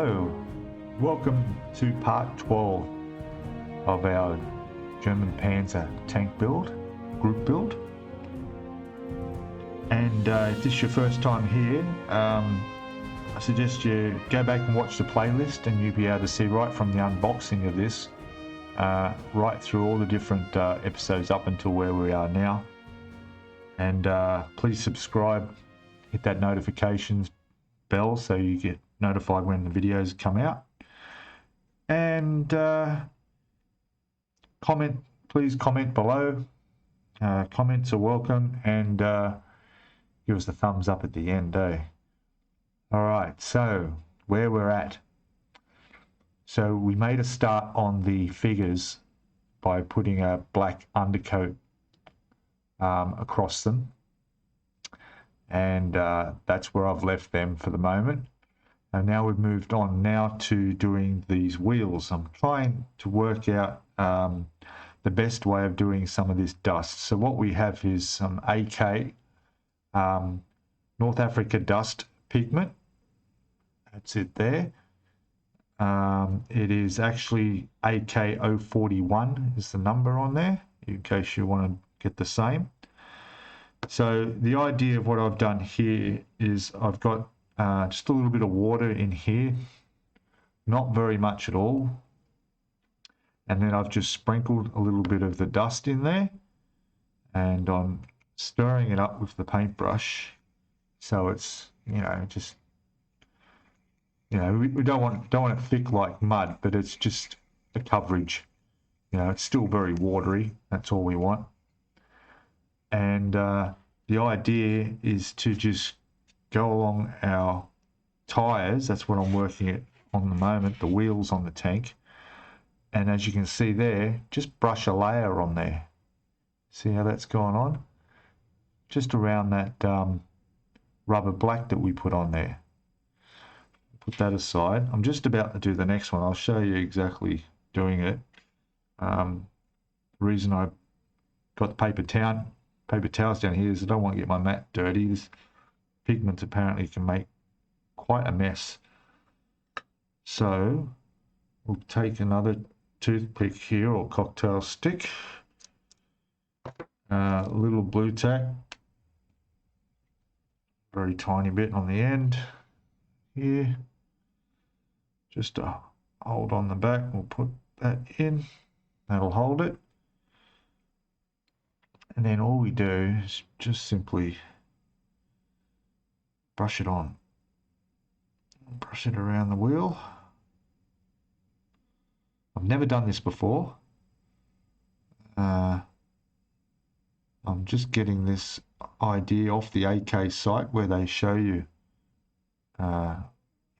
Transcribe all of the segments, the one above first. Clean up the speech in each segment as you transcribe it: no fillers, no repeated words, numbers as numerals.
Hello, welcome to part 12 of our German Panzer tank build, group build. And if this is your first time here, I suggest you go back and watch the playlist and you'll be able to see right from the unboxing of this, right through all the different episodes up until where we are now. And please subscribe, hit that notifications bell so you get notified when the videos come out. And please comment below. Comments are welcome, and give us the thumbs up at the end, eh? Alright, so where we're at. So we made a start on the figures by putting a black undercoat across them, and that's where I've left them for the moment. And now we've moved on now to doing these wheels. I'm trying to work out the best way of doing some of this dust. So what we have is some AK North Africa dust pigment. That's it there. It is actually AK 041 is the number on there, in case you want to get the same. So the idea of what I've done here is I've got just a little bit of water in here, not very much at all, and then I've just sprinkled a little bit of the dust in there, and I'm stirring it up with the paintbrush so it's, you know, just, you know, we don't want it thick like mud, but it's just the coverage, you know, it's still very watery. That's all we want. And the idea is to just go along our tires. That's what I'm working at on the moment, the wheels on the tank. And as you can see there, just brush a layer on there. See how that's going on? Just around that rubber black that we put on there. Put that aside. I'm just about to do the next one. I'll show you exactly doing it. The reason I got the paper towels down here is I don't want to get my mat dirty. This pigment apparently can make quite a mess. So we'll take another toothpick here, or cocktail stick, a little blue tack, very tiny bit on the end here, just to hold on the back. We'll put that in, that'll hold it. And then all we do is just simply brush it on. Brush it around the wheel. I've never done this before. I'm just getting this idea off the AK site where they show you how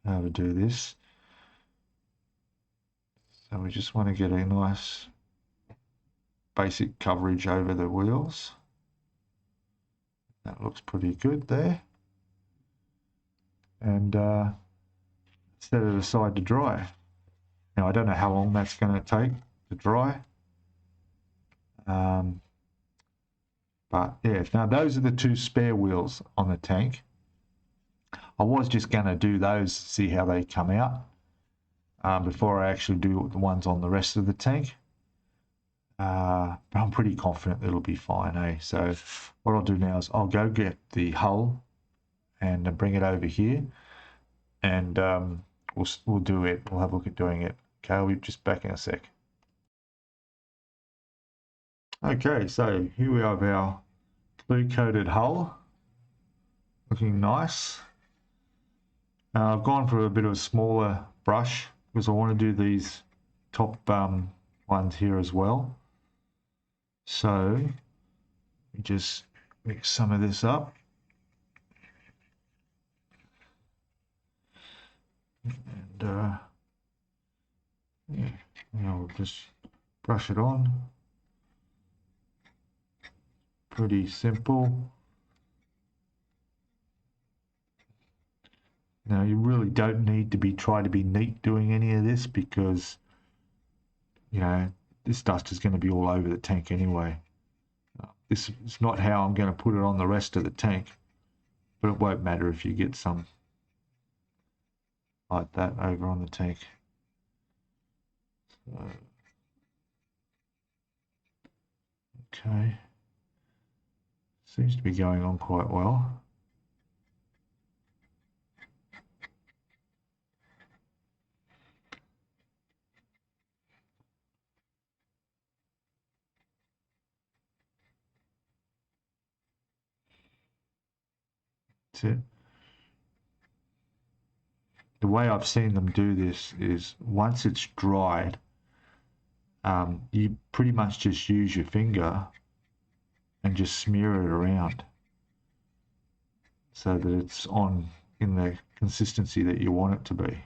to do this. So we just want to get a nice basic coverage over the wheels. That looks pretty good there. And set it aside to dry. Now I don't know how long that's going to take to dry. But yeah, now those are the two spare wheels on the tank. I was just going to do those, see how they come out, before I actually do the ones on the rest of the tank. But I'm pretty confident it'll be fine, eh? So what I'll do now is I'll go get the hull and bring it over here, and we'll do it. We'll have a look at doing it. Okay, I'll be just back in a sec. Okay, so here we have our blue coated hull, looking nice. I've gone for a bit of a smaller brush because I want to do these top ones here as well. So we just mix some of this up. And yeah, now we'll just brush it on. Pretty simple. Now you really don't need to try to be neat doing any of this, because you know this dust is going to be all over the tank anyway. This is not how I'm going to put it on the rest of the tank, but it won't matter if you get some like that over on the tank. So, okay, seems to be going on quite well. That's it. The way I've seen them do this is once it's dried, you pretty much just use your finger and just smear it around so that it's on in the consistency that you want it to be.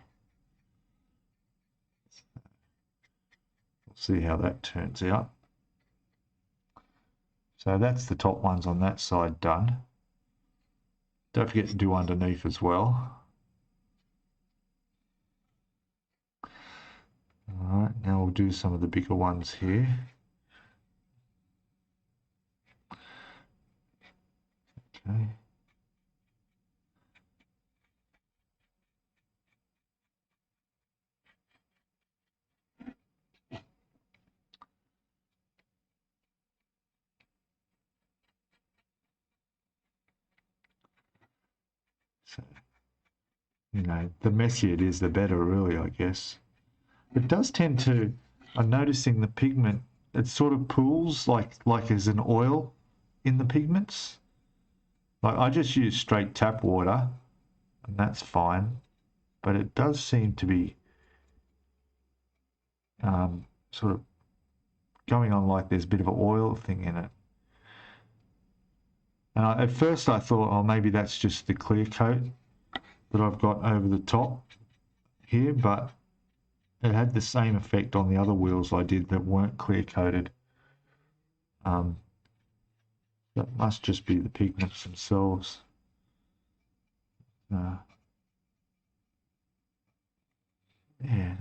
We'll see how that turns out. So that's the top ones on that side done. Don't forget to do underneath as well. All right, now we'll do some of the bigger ones here. Okay. So, you know, the messier it is, the better, really, I guess. It does tend to, I'm noticing the pigment, it sort of pools like there's an oil in the pigments. Like I just use straight tap water and that's fine, but it does seem to be sort of going on like there's a bit of an oil thing in it. And at first I thought, oh, maybe that's just the clear coat that I've got over the top here, but it had the same effect on the other wheels I did that weren't clear coated. That must just be the pigments themselves. Yeah,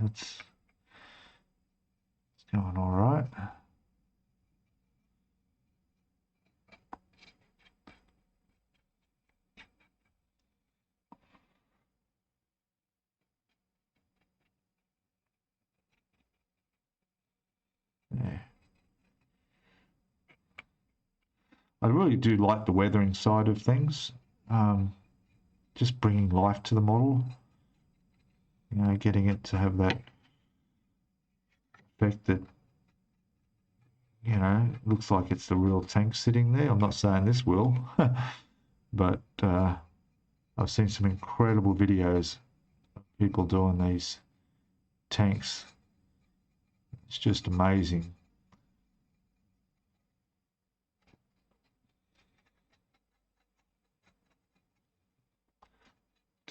it's going all right. Yeah. I really do like the weathering side of things. Just bringing life to the model. You know, getting it to have that effect that, you know, looks like it's the real tank sitting there. I'm not saying this will, but I've seen some incredible videos of people doing these tanks. It's just amazing.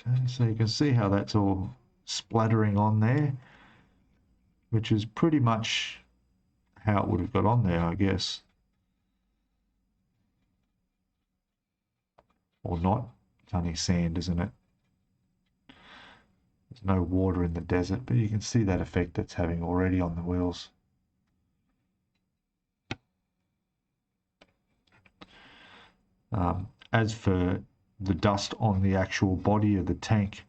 Okay, so you can see how that's all splattering on there, which is pretty much how it would have got on there, I guess. Or not. It's only sand, isn't it? There's no water in the desert, but you can see that effect it's having already on the wheels. As for the dust on the actual body of the tank,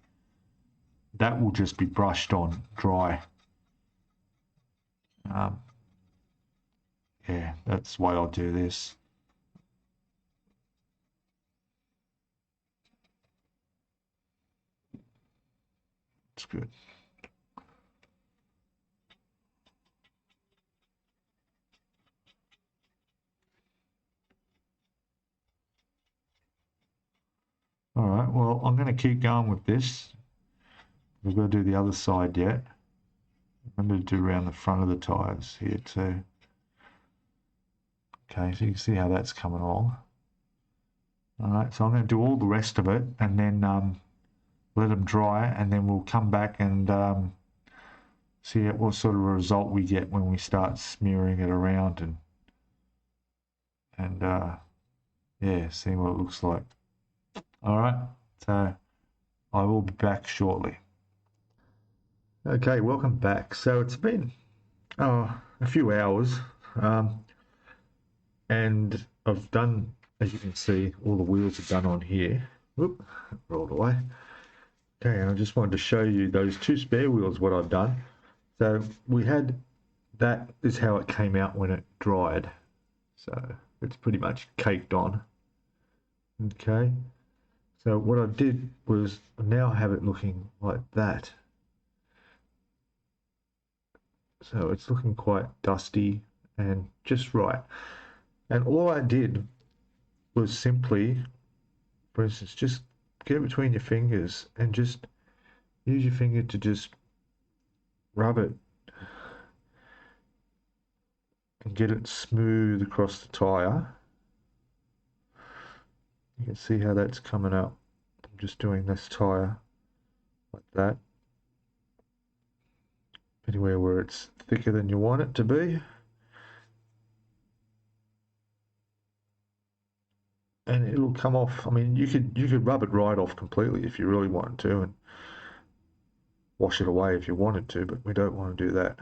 that will just be brushed on dry. Yeah, that's why I'll do this. It's good. All right, well, I'm going to keep going with this. We've got to do the other side yet. Remember to do around the front of the tires here too. Okay, so you can see how that's coming along. All right, so I'm going to do all the rest of it and then let them dry, and then we'll come back and see what sort of a result we get when we start smearing it around and yeah, see what it looks like. All right, so I will be back shortly. Okay, welcome back. So it's been a few hours, and I've done, as you can see, all the wheels are done on here. Whoop, rolled away. Okay, and I just wanted to show you those two spare wheels, what I've done. So we had, that is how it came out when it dried. So it's pretty much caked on. Okay, so what I did was now have it looking like that. So it's looking quite dusty and just right. And all I did was simply, for instance, just get it between your fingers and just use your finger to just rub it and get it smooth across the tire. You can see how that's coming up. I'm just doing this tire like that. Anywhere where it's thicker than you want it to be. And it'll come off. I mean, you could rub it right off completely if you really wanted to, and wash it away if you wanted to, but we don't want to do that.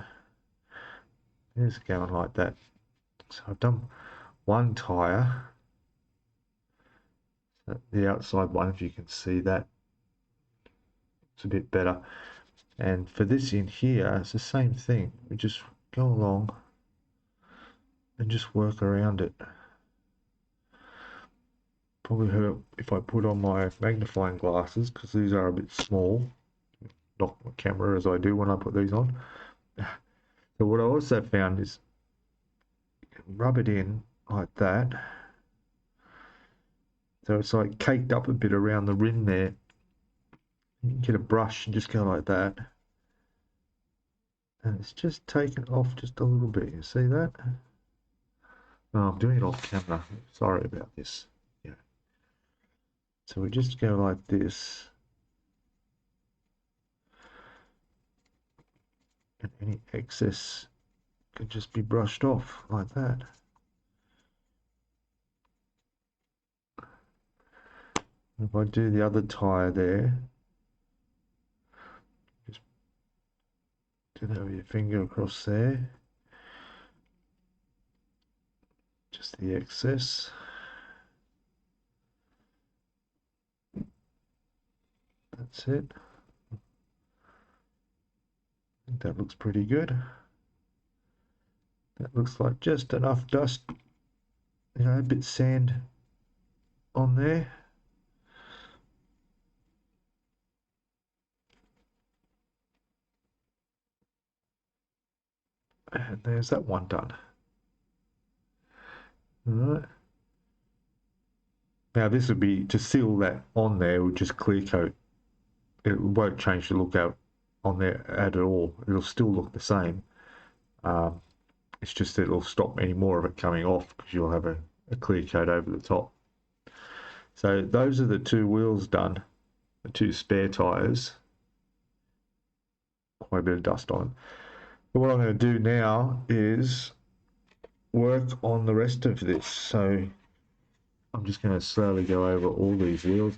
It's going like that. So I've done one tire, the outside one, if you can see that, it's a bit better. And for this in here, it's the same thing. We just go along and just work around it. Probably hurt if I put on my magnifying glasses, because these are a bit small. Knock my camera as I do when I put these on. So what I also found is rub it in like that. So it's like caked up a bit around the rim there. You can get a brush and just go like that. And it's just taken off just a little bit. You see that? Oh, I'm doing it off camera. Sorry about this. Yeah. So we just go like this. And any excess can just be brushed off like that. If I do the other tire there, just do that with your finger across there. Just the excess. That's it. I think that looks pretty good. That looks like just enough dust, you know, a bit sand on there. And there's that one done. All right. Now this would be, to seal that on there, would just clear coat. It won't change the look out on there at all. It'll still look the same. It's just that it'll stop any more of it coming off because you'll have a clear coat over the top. So those are the two wheels done, the two spare tires. Quite a bit of dust on them. But what I'm going to do now is work on the rest of this. So I'm just going to slowly go over all these wheels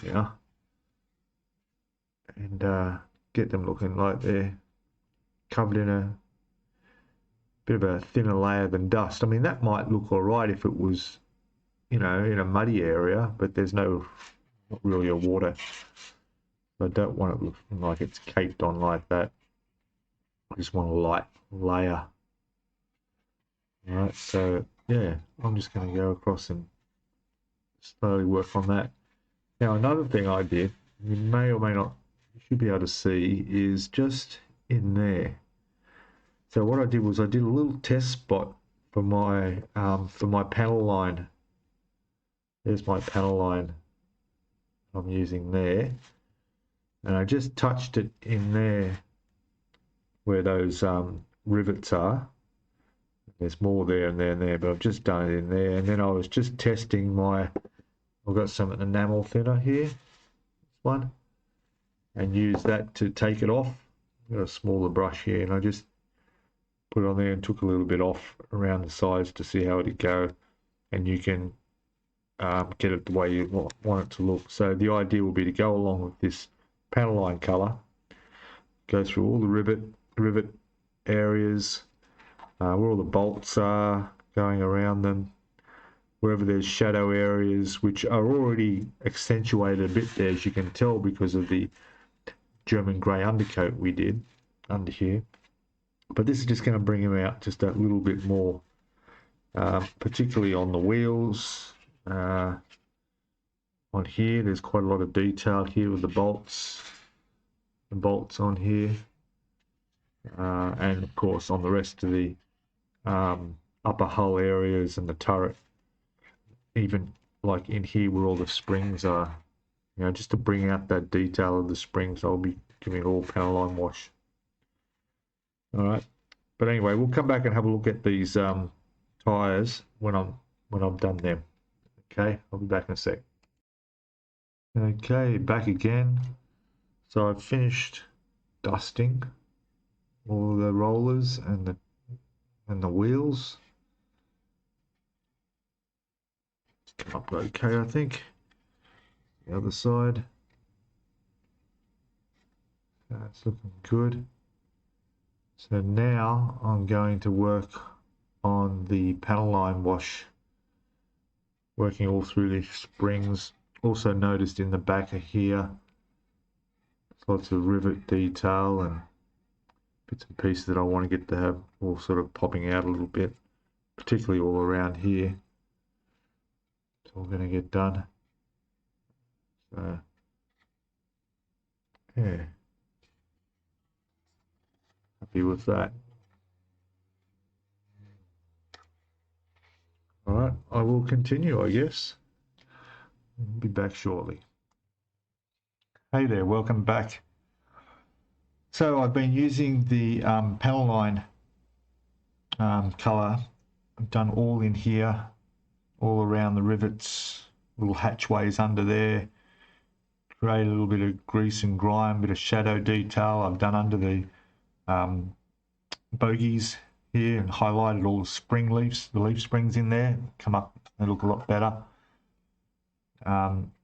now, and get them looking like they're covered in a bit of a thinner layer than dust. I mean, that might look all right if it was, you know, in a muddy area, but there's not really a water. I don't want it looking like it's caked on like that. I just want a light layer. All right, so yeah, I'm just going to go across and slowly work on that. Now, another thing I did, you may or may not, you should be able to see, is just in there. So what I did was I did a little test spot for my panel line. There's my panel line I'm using there, and I just touched it in there where those rivets are. There's more there and there and there, but I've just done it in there. And then I was just testing my, I've got some enamel thinner here, this one, and use that to take it off. I've got a smaller brush here, and I just put it on there and took a little bit off around the sides to see how it'd go. And you can get it the way you want it to look. So the idea will be to go along with this panel line color, go through all the rivet areas, where all the bolts are, going around them, wherever there's shadow areas, which are already accentuated a bit there, as you can tell, because of the German grey undercoat we did under here. But this is just going to bring them out just a little bit more, particularly on the wheels. On here, there's quite a lot of detail here with the bolts on here, and of course on the rest of the upper hull areas and the turret, even like in here where all the springs are, you know, just to bring out that detail of the springs. I'll be giving it all panel line wash. All right, but anyway, we'll come back and have a look at these tires when I'm done them. Okay, I'll be back in a sec. Okay, back again. So I've finished dusting all the rollers and the wheels. It's come up okay, I think. The other side. That's looking good. So now I'm going to work on the panel line wash, working all through the springs. Also noticed in the back of here, lots of rivet detail and bits and pieces that I want to get to have all sort of popping out a little bit, particularly all around here. It's all going to get done. So, yeah, happy with that. All right, I will continue, I guess. I'll be back shortly. Hey there, welcome back. So I've been using the panel line colour. I've done all in here, all around the rivets, little hatchways under there. Create a little bit of grease and grime, bit of shadow detail. I've done under the bogies here and highlighted all the spring leaves, the leaf springs in there. Come up, they look a lot better.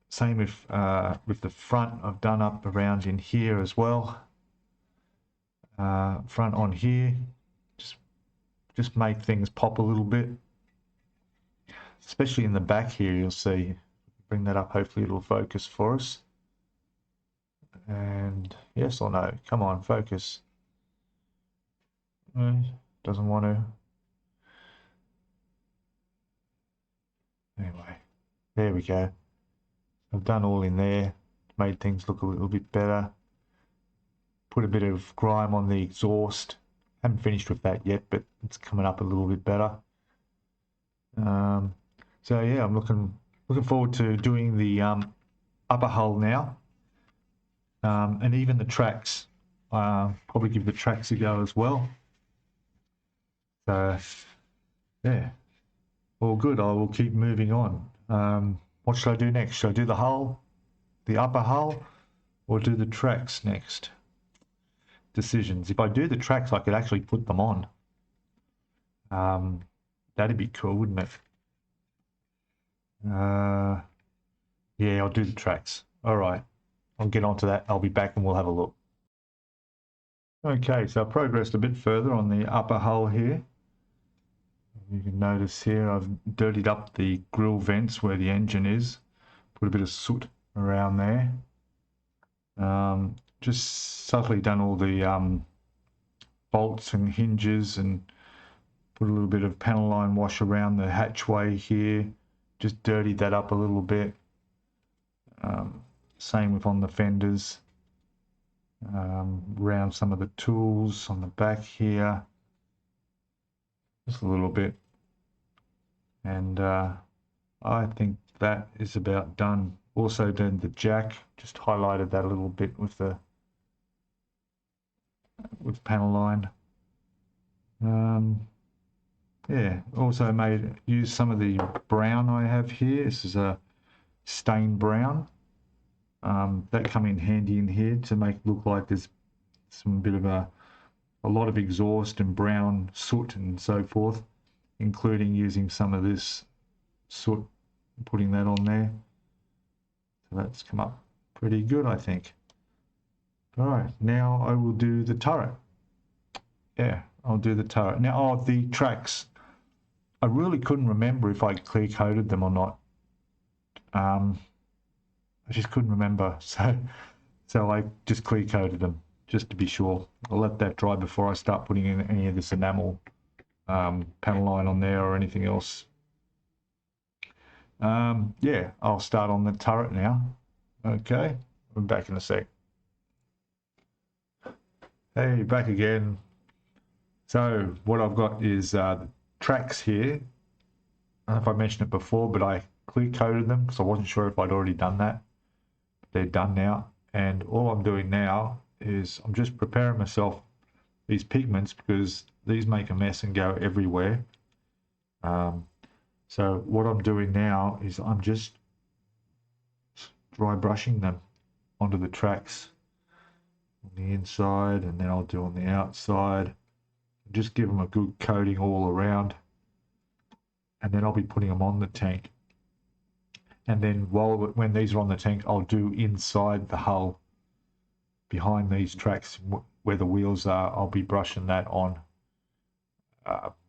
Same with the front. I've done up around in here as well. Front on here, just make things pop a little bit, especially in the back here. You'll see. Bring that up. Hopefully it'll focus for us. And yes or no? Come on, focus. Doesn't want to. Anyway, there we go. I've done all in there, made things look a little bit better. Put a bit of grime on the exhaust. Haven't finished with that yet, but it's coming up a little bit better. So yeah, I'm looking forward to doing the upper hull now, and even the tracks. Probably give the tracks a go as well. So yeah, all good. I will keep moving on. What should I do next? Should I do the hull, the upper hull, or do the tracks next? Decisions. If I do the tracks, I could actually put them on. That'd be cool, wouldn't it? Yeah, I'll do the tracks. All right, I'll get onto that. I'll be back and we'll have a look. Okay, so I progressed a bit further on the upper hull here. You can notice here I've dirtied up the grill vents where the engine is, put a bit of soot around there. Just subtly done all the bolts and hinges and put a little bit of panel line wash around the hatchway here. Just dirtied that up a little bit. Same with on the fenders. Around some of the tools on the back here. Just a little bit. And I think that is about done. Also done the jack, just highlighted that a little bit with panel line. Yeah, also used some of the brown I have here. This is a stained brown. That come in handy in here to make it look like there's some bit of a lot of exhaust and brown soot and so forth, including using some of this soot, putting that on there. So that's come up pretty good, I think. All right, now I will do the turret. Yeah, I'll do the turret. Now, the tracks. I really couldn't remember if I clear coated them or not. I just couldn't remember, so I just clear coated them just to be sure. I'll let that dry before I start putting in any of this enamel panel line on there or anything else. Yeah, I'll start on the turret now. Okay, I'm back in a sec. Hey, back again. So what I've got is the tracks here. I don't know if I mentioned it before, but I clear coated them because I wasn't sure if I'd already done that. They're done now, and all I'm doing now is I'm just preparing myself these pigments because these make a mess and go everywhere. So what I'm doing now is I'm just dry brushing them onto the tracks on the inside, and then I'll do on the outside. Just give them a good coating all around, and then I'll be putting them on the tank. And then when these are on the tank, I'll do inside the hull behind these tracks where the wheels are. I'll be brushing that on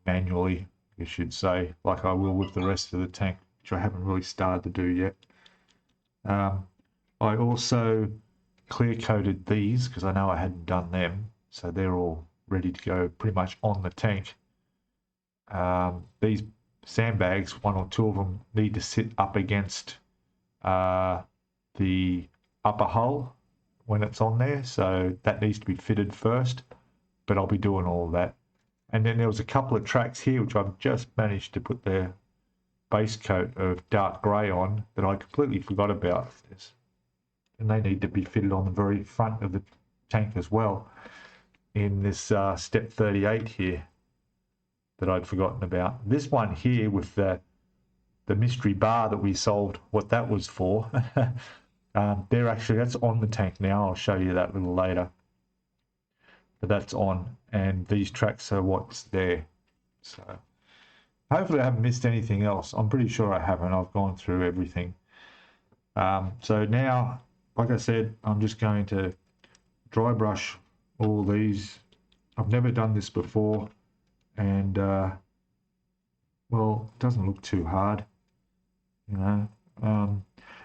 manually, you should say, like I will with the rest of the tank, which I haven't really started to do yet. I also clear coated these because I know I hadn't done them, so they're all ready to go pretty much on the tank. These sandbags, one or two of them, need to sit up against the upper hull when it's on there, so that needs to be fitted first, but I'll be doing all of that. And then there was a couple of tracks here which I've just managed to put their base coat of dark grey on that I completely forgot about. And they need to be fitted on the very front of the tank as well in this step 38 here that I'd forgotten about. This one here with the mystery bar that we solved what that was for, that's on the tank now. I'll show you that a little later. But that's on, and these tracks are what's there. So hopefully I haven't missed anything else. I'm pretty sure I haven't. I've gone through everything. So now, like I said, I'm just going to dry brush all these. I've never done this before, and well, it doesn't look too hard, you know.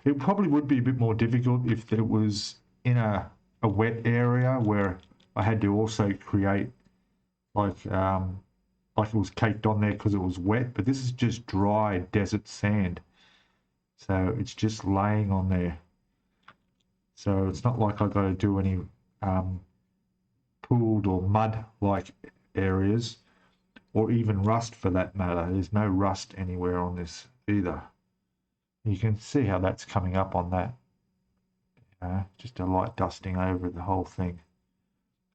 It probably would be a bit more difficult if it was in a wet area where I had to also create like it was caked on there because it was wet, but this is just dry desert sand, so it's just laying on there. So it's not like I've got to do any pooled or mud like areas, or even rust for that matter. There's no rust anywhere on this either. You can see how that's coming up on that. Just a light dusting over the whole thing.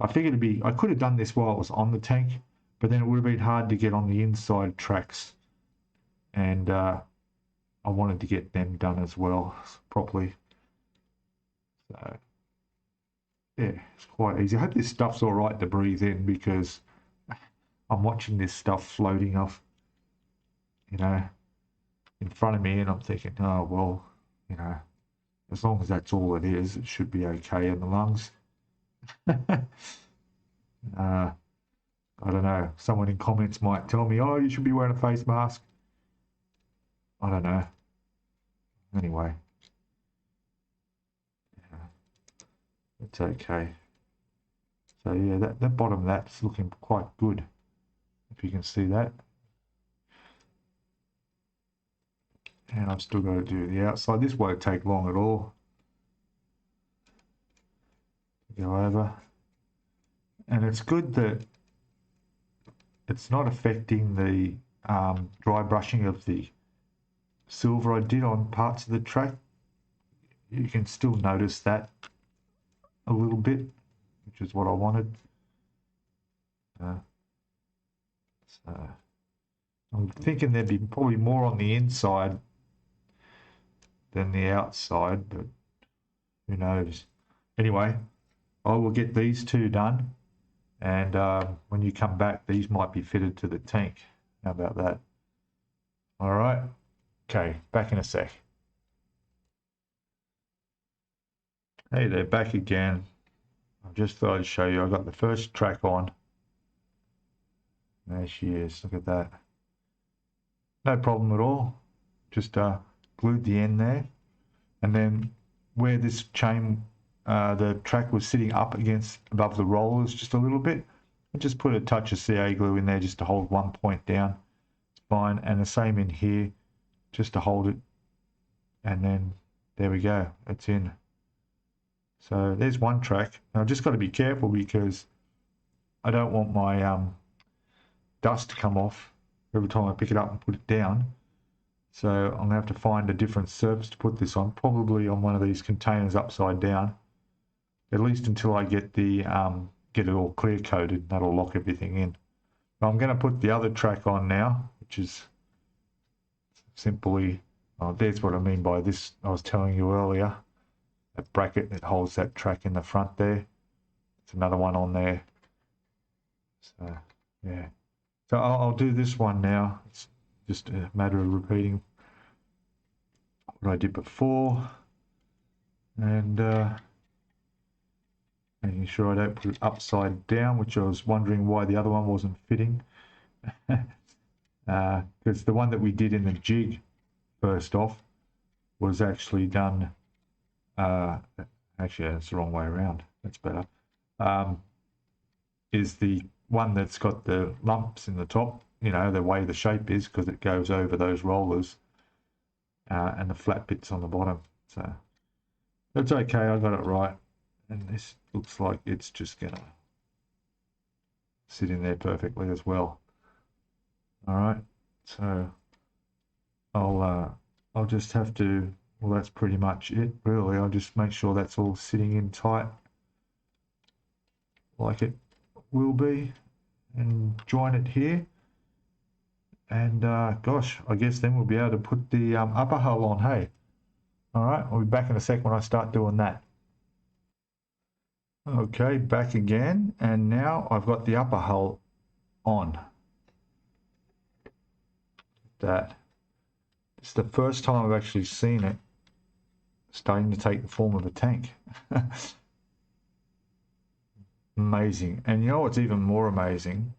I figured I could have done this while it was on the tank, but then it would have been hard to get on the inside tracks, and I wanted to get them done as well properly. So yeah, it's quite easy. I hope this stuff's all right to breathe in, because I'm watching this stuff floating off, you know, in front of me, and I'm thinking, oh well, you know, as long as that's all it is, it should be okay in the lungs. I don't know. Someone in comments might tell me, oh, you should be wearing a face mask. I don't know. Anyway. Yeah, it's okay. So yeah, that bottom of that's looking quite good, if you can see that. And I've still got to do the outside. This won't take long at all. Go over. And it's good that it's not affecting the dry brushing of the silver I did on parts of the track. You can still notice that a little bit, which is what I wanted. So I'm thinking there'd be probably more on the inside than the outside, but who knows. Anyway, I will get these two done, and when you come back, these might be fitted to the tank. How about that? All right. Okay, back in a sec. Hey there, back again. I just thought I'd show you. I got the first track on. There she is. Look at that. no problem at all. Just glued the end there, and then where this chain, the track was sitting up against above the rollers just a little bit, I just put a touch of CA glue in there just to hold one point down. It's fine, and the same in here, just to hold it, and then there we go, it's in. So there's one track. Now I've just got to be careful because I don't want my dust to come off every time I pick it up and put it down. So I'm going to have to find a different surface to put this on, probably on one of these containers upside down, at least until I get the get it all clear coated. That'll lock everything in. But I'm going to put the other track on now, which is simply, there's what I mean by this I was telling you earlier, that bracket that holds that track in the front there. It's another one on there. So yeah, so I'll do this one now. It's just a matter of repeating what I did before, and making sure I don't put it upside down, which I was wondering why the other one wasn't fitting. Because the one that we did in the jig first off was actually done, actually that's the wrong way around, that's better, is the one that's got the lumps in the top, you know, the way the shape is, because it goes over those rollers, and the flat bits on the bottom. So that's okay, I got it right. And this looks like it's just gonna sit in there perfectly as well. All right, so I'll just have to, well, that's pretty much it really. I'll just make sure that's all sitting in tight like it will be, and join it here, and gosh, I guess then we'll be able to put the upper hull on. Hey, all right, I'll be back in a sec when I start doing that. Okay, back again, and now I've got the upper hull on. That it's the first time I've actually seen it starting to take the form of a tank. Amazing. And you know what's even more amazing?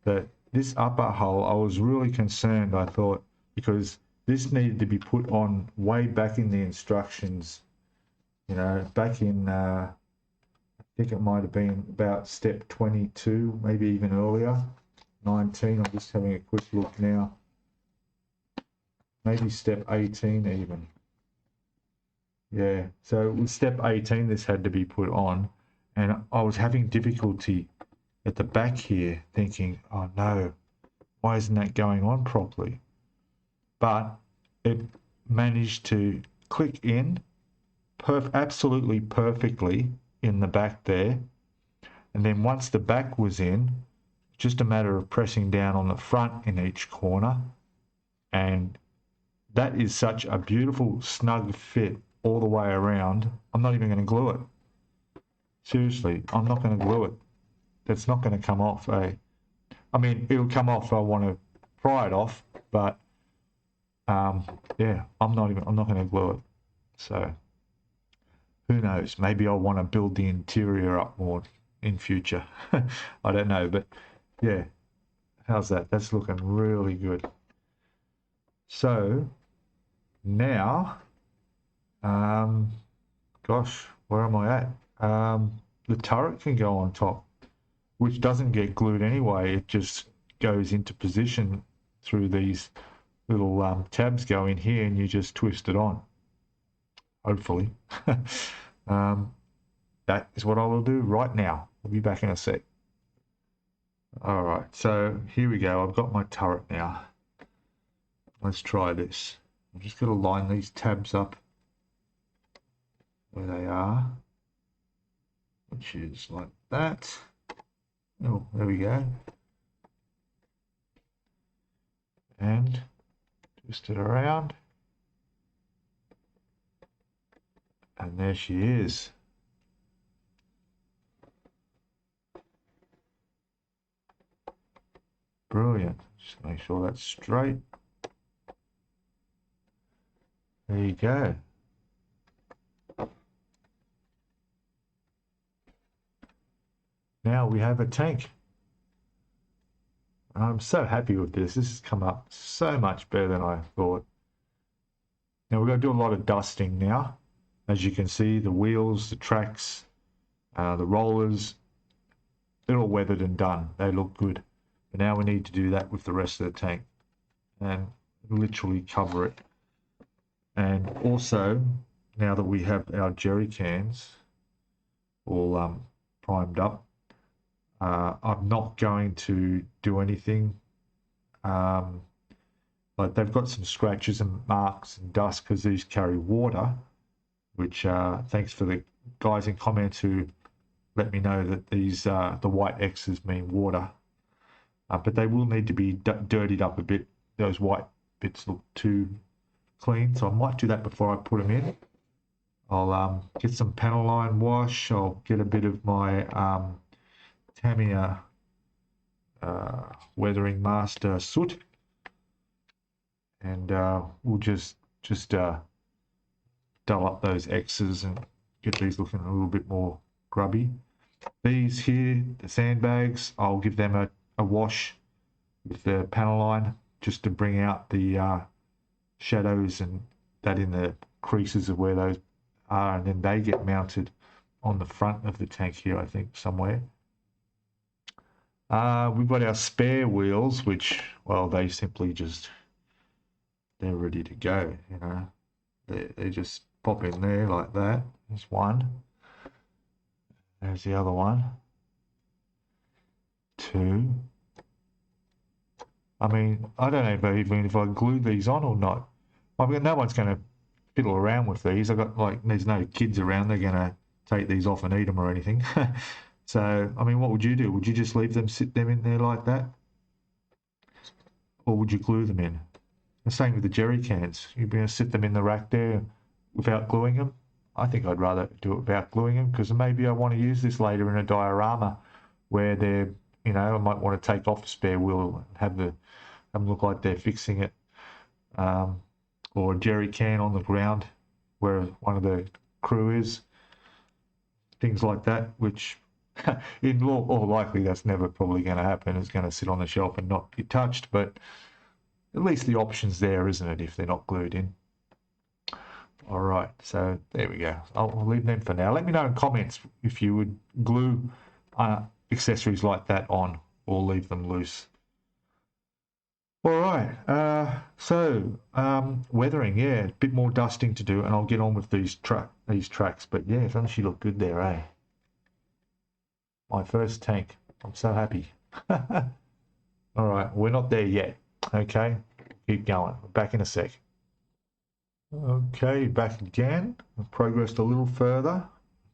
That this upper hull, I was really concerned, I thought, because this needed to be put on way back in the instructions, you know, back in, I think it might have been about step 22, maybe even earlier, 19. I'm just having a quick look now. Maybe step 18 even. Yeah, so with step 18, this had to be put on, and I was having difficulty at the back here thinking, oh no, why isn't that going on properly? But it managed to click in absolutely perfectly in the back there. And then once the back was in, just a matter of pressing down on the front in each corner. And that is such a beautiful snug fit all the way around. I'm not even going to glue it. Seriously, I'm not going to glue it. That's not going to come off. I mean, it'll come off if I want to pry it off, but yeah, I'm not going to glue it. So who knows? Maybe I'll want to build the interior up more in future. I don't know, but yeah, how's that? That's looking really good. So now, gosh, where am I at? The turret can go on top, which doesn't get glued anyway. It just goes into position through these little tabs go in here, and you just twist it on, hopefully. That is what I will do right now. I'll be back in a sec. All right, so here we go. I've got my turret now. Let's try this. I'm just going to line these tabs up where they are, which is like that. Oh, there we go. And twist it around. And there she is. Brilliant. Just make sure that's straight. There you go. Now we have a tank. I'm so happy with this. This has come up so much better than I thought. Now we're going to do a lot of dusting now. As you can see, the wheels, the tracks, the rollers, they're all weathered and done. They look good. But now we need to do that with the rest of the tank and literally cover it. And also, now that we have our jerry cans all primed up, I'm not going to do anything. Like they've got some scratches and marks and dust because these carry water, which thanks for the guys in comments who let me know that these the white X's mean water. But they will need to be dirtied up a bit. Those white bits look too clean, so I might do that before I put them in. I'll get some panel line wash. I'll get a bit of my Tamiya Weathering Master soot, and we'll just dull up those X's and get these looking a little bit more grubby. These here, the sandbags, I'll give them a wash with the panel line just to bring out the shadows and that in the creases of where those are, and then they get mounted on the front of the tank here, I think, somewhere. We've got our spare wheels, which, well, they simply just, they're ready to go, you know. They just pop in there like that. There's one. There's the other one. Two. I mean, I don't know even if I glue these on or not. I mean, no one's going to fiddle around with these. I've got, like, there's no kids around. They're going to take these off and eat them or anything. So, I mean, what would you do? Would you just leave them, sit them in there like that? Or would you glue them in? The same with the jerry cans. You'd be able to sit them in the rack there without gluing them. I think I'd rather do it without gluing them because maybe I want to use this later in a diorama where they're, you know, I might want to take off a spare wheel and have them look like they're fixing it. Or a jerry can on the ground where one of the crew is. Things like that, which in all likely that's never probably going to happen. It's going to sit on the shelf and not be touched, but at least the option's there, isn't it, if they're not glued in. All right, so there we go. I'll leave them for now. Let me know in comments if you would glue accessories like that on or leave them loose. All right, weathering, yeah, a bit more dusting to do, and I'll get on with these tracks. But yeah, doesn't she look good there, eh? My first tank. I'm so happy. All right, we're not there yet. Okay, keep going. Back in a sec. Okay, back again. I've progressed a little further.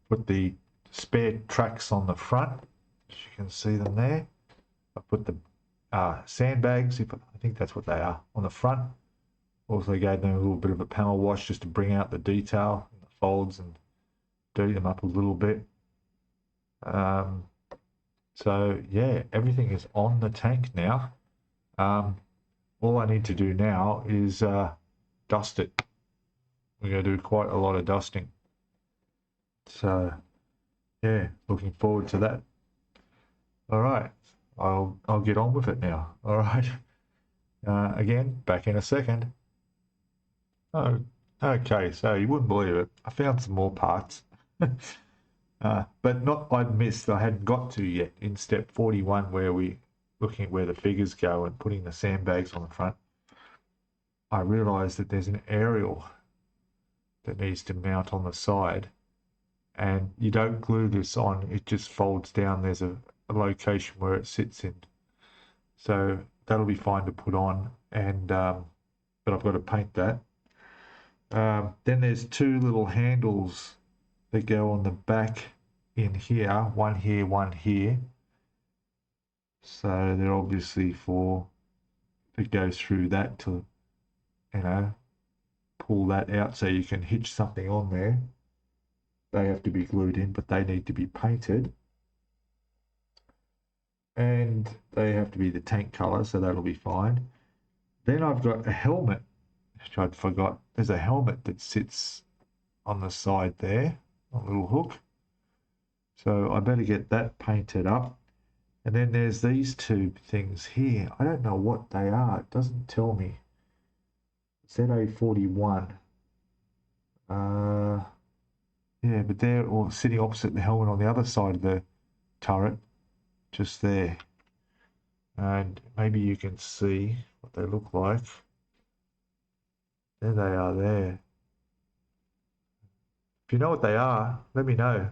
Put the spare tracks on the front, as you can see them there. I put the sandbags, I think that's what they are, on the front. Also gave them a little bit of a panel wash just to bring out the detail in the folds and dirty them up a little bit. So yeah, everything is on the tank now. All I need to do now is dust it. We're going to do quite a lot of dusting. So yeah, looking forward to that. All right, I'll get on with it now. All right. Again, back in a second. Oh, okay, so you wouldn't believe it. I found some more parts. But not I'd missed, I hadn't got to yet in step 41 where we looking at where the figures go and putting the sandbags on the front. I realized that there's an aerial that needs to mount on the side, and you don't glue this on, it just folds down. There's a location where it sits in, so that'll be fine to put on, and but I've got to paint that. Then there's two little handles that go on the back in here, one here, one here. So they're obviously for, it goes through that to, you know, pull that out so you can hitch something on there. They have to be glued in, but they need to be painted. And they have to be the tank color, so that'll be fine. Then I've got a helmet, which I'd forgot. There's a helmet that sits on the side there, a little hook. So I better get that painted up. And then there's these two things here. I don't know what they are. It doesn't tell me. ZA41. Yeah, but they're all sitting opposite the helmet on the other side of the turret, just there. And maybe you can see what they look like. There they are there. If you know what they are, let me know in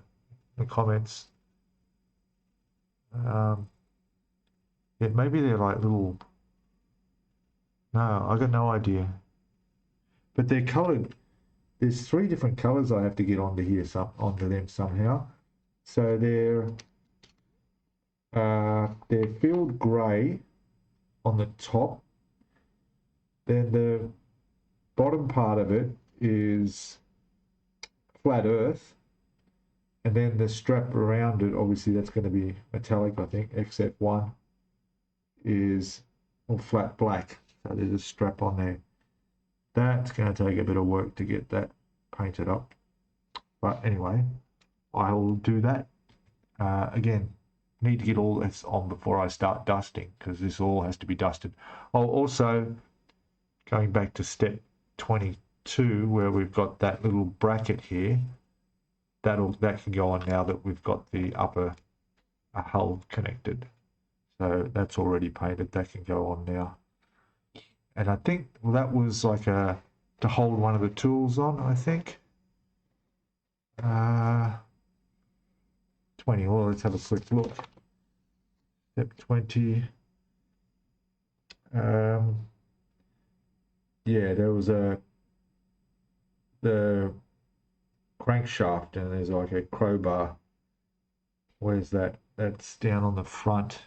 the comments. Yeah, maybe they're like little... No, I got no idea. But they're coloured. There's 3 different colours I have to get onto here, onto them somehow. So they're field grey on the top. Then the bottom part of it is flat earth. And then the strap around it, obviously that's going to be metallic, I think. XF1 is all flat black. So there's a strap on there. That's going to take a bit of work to get that painted up. But anyway, I'll do that. Again, need to get all this on before I start dusting, because this all has to be dusted. I'll also, going back to step 22, where we've got that little bracket here, that can go on now that we've got the upper hull connected. So that's already painted. That can go on now. And I think, well, that was like to hold one of the tools on, I think. 20, well, let's have a quick look. Step 20. Yeah, there was the crankshaft, and there's like a crowbar. Where's that? That's down on the front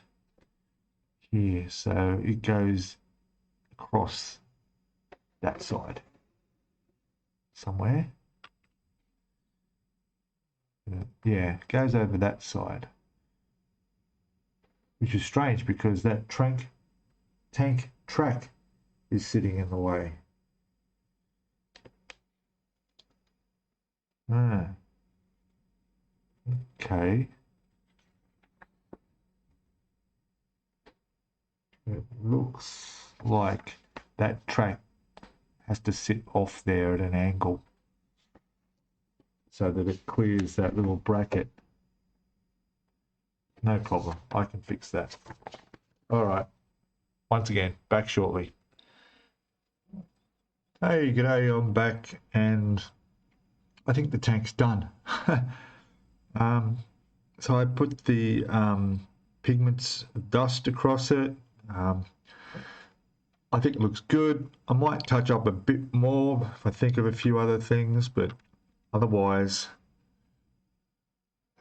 here. So it goes across that side somewhere. Yeah, it goes over that side, which is strange because that tank track is sitting in the way. Okay. It looks like that track has to sit off there at an angle so that it clears that little bracket. No problem, I can fix that. All right, once again, back shortly. Hey, g'day, I'm back, and I think the tank's done. So I put the pigments dust across it. I think it looks good. I might touch up a bit more if I think of a few other things, but otherwise,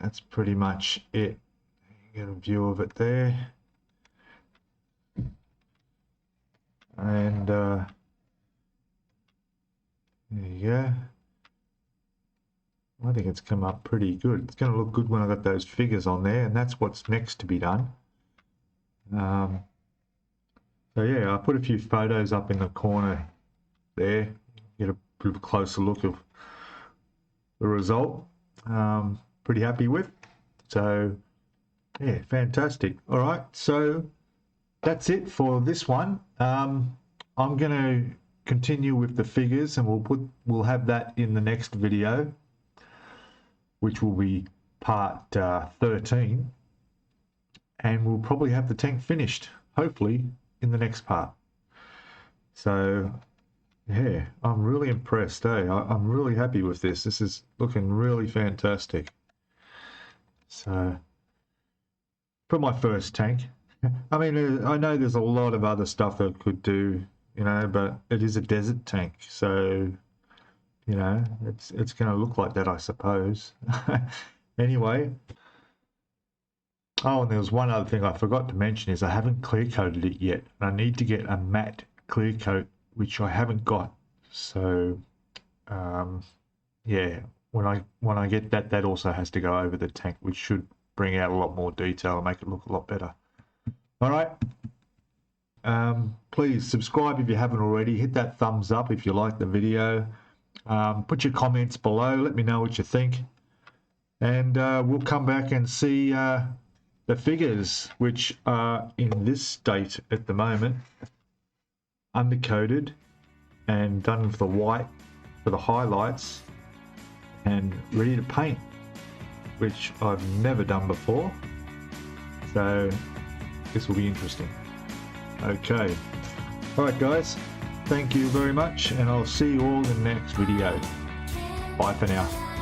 that's pretty much it. You get a view of it there. And there you go. I think it's come up pretty good. It's going to look good when I got those figures on there, and that's what's next to be done. So yeah, I put a few photos up in the corner there, get a bit of a closer look of the result. Pretty happy with. So yeah, fantastic. All right, so that's it for this one. I'm going to continue with the figures, and we'll have that in the next video, which will be part 13, and we'll probably have the tank finished, hopefully, in the next part. So yeah, I'm really impressed. I'm really happy with this. This is looking really fantastic. So for my first tank, I mean, I know there's a lot of other stuff that I could do, you know, but it is a desert tank, so you know, it's going to look like that, I suppose. Anyway, oh, and there was one other thing I forgot to mention is I haven't clear coated it yet. I need to get a matte clear coat, which I haven't got. So yeah, when I get that, that also has to go over the tank, which should bring out a lot more detail and make it look a lot better. All right. Please subscribe if you haven't already. Hit that thumbs up if you like the video. Put your comments below. Let me know what you think. And we'll come back and see the figures, which are in this state at the moment, undercoated and done with the white for the highlights and ready to paint, which I've never done before, so this will be interesting. Okay, all right guys, thank you very much, and I'll see you all in the next video. Bye for now.